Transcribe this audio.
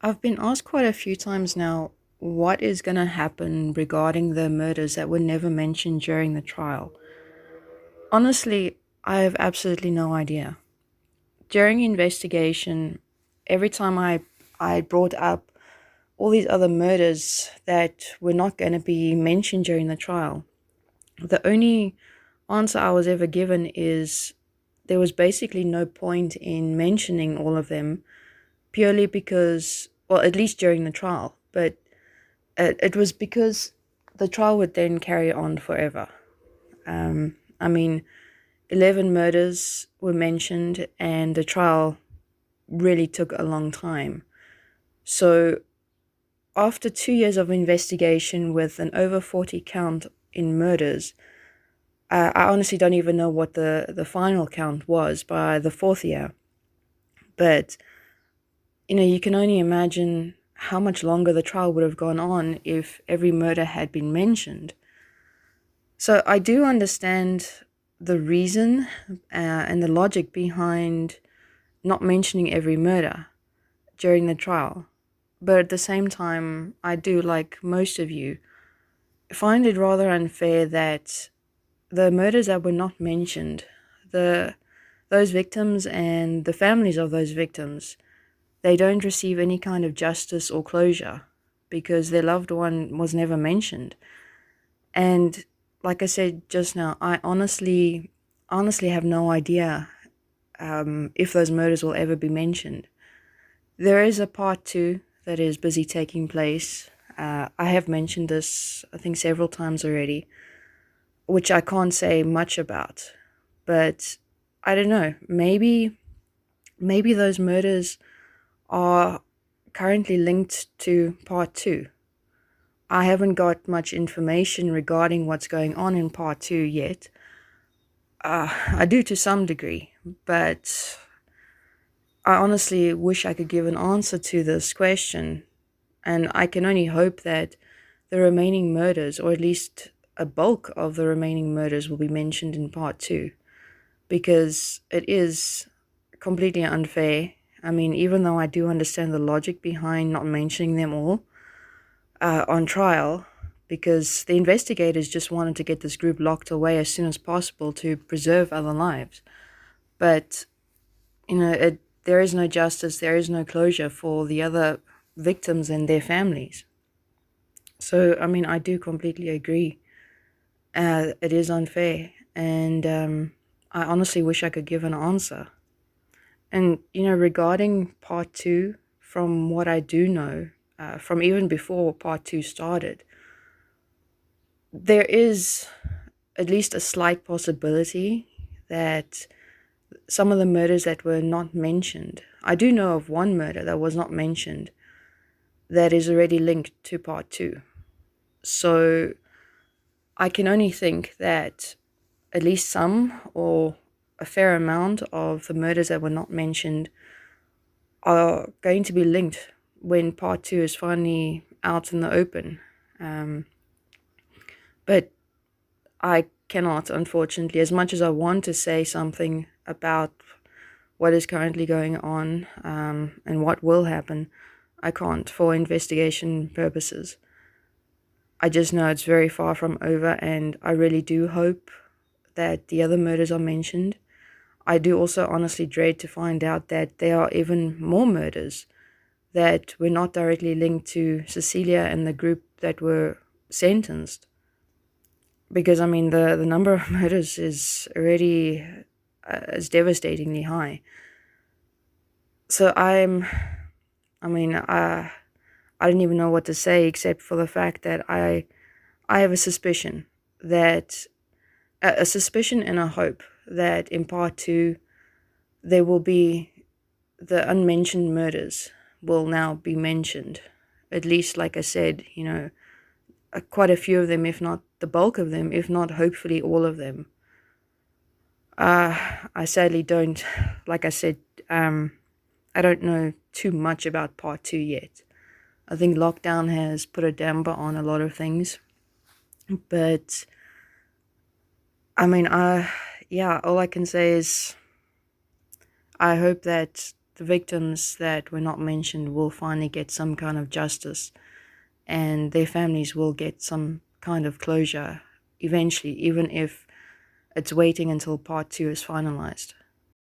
I've been asked quite a few times now what is going to happen regarding the murders that were never mentioned during the trial. Honestly, I have absolutely no idea. During investigation, every time I brought up all these other murders that were not going to be mentioned during the trial, the only answer I was ever given is there was basically no point in mentioning all of them purely because, well, at least during the trial, but it was because the trial would then carry on forever. I mean, 11 murders were mentioned, and the trial really took a long time. So, after 2 years of investigation with an over 40 count in murders, I honestly don't even know what the final count was by the fourth year. But, you can only imagine how much longer the trial would have gone on if every murder had been mentioned. So I do understand the reason and the logic behind not mentioning every murder during the trial. But at the same time, I do, like most of you, find it rather unfair that the murders that were not mentioned, those victims and the families of those victims, they don't receive any kind of justice or closure because their loved one was never mentioned. And like I said just now, I honestly have no idea if those murders will ever be mentioned. There is a part two that is busy taking place. I have mentioned this, I think, several times already, which I can't say much about. But I don't know. Maybe those murders are currently linked to part two. I haven't got much information regarding what's going on in part two yet. I do to some degree, but I honestly wish I could give an answer to this question, and I can only hope that the remaining murders, or at least a bulk of the remaining murders, will be mentioned in part two, because it is completely unfair. I mean, even though I do understand the logic behind not mentioning them all on trial, because the investigators just wanted to get this group locked away as soon as possible to preserve other lives. But, there is no justice, there is no closure for the other victims and their families. So, I mean, I do completely agree. It is unfair, and I honestly wish I could give an answer. And, regarding part two, from what I do know, from even before part two started, there is at least a slight possibility that some of the murders that were not mentioned, I do know of one murder that was not mentioned that is already linked to part two. So I can only think that at least some or a fair amount of the murders that were not mentioned are going to be linked when part two is finally out in the open. But I cannot, unfortunately, as much as I want to say something about what is currently going on and what will happen, I can't for investigation purposes. I just know it's very far from over, and I really do hope that the other murders are mentioned. I do also honestly dread to find out that there are even more murders that were not directly linked to Cecilia and the group that were sentenced. Because, I mean, the number of murders is already is devastatingly high. So I don't even know what to say except for the fact that I have a suspicion that, a suspicion and a hope that in part two, there will be the unmentioned murders will now be mentioned. At least, like I said, quite a few of them, if not the bulk of them, if not hopefully all of them. I sadly don't, like I said, I don't know too much about part two yet. I think lockdown has put a damper on a lot of things. But, I mean, all I can say is I hope that the victims that were not mentioned will finally get some kind of justice, and their families will get some kind of closure eventually, even if it's waiting until part 2 is finalized.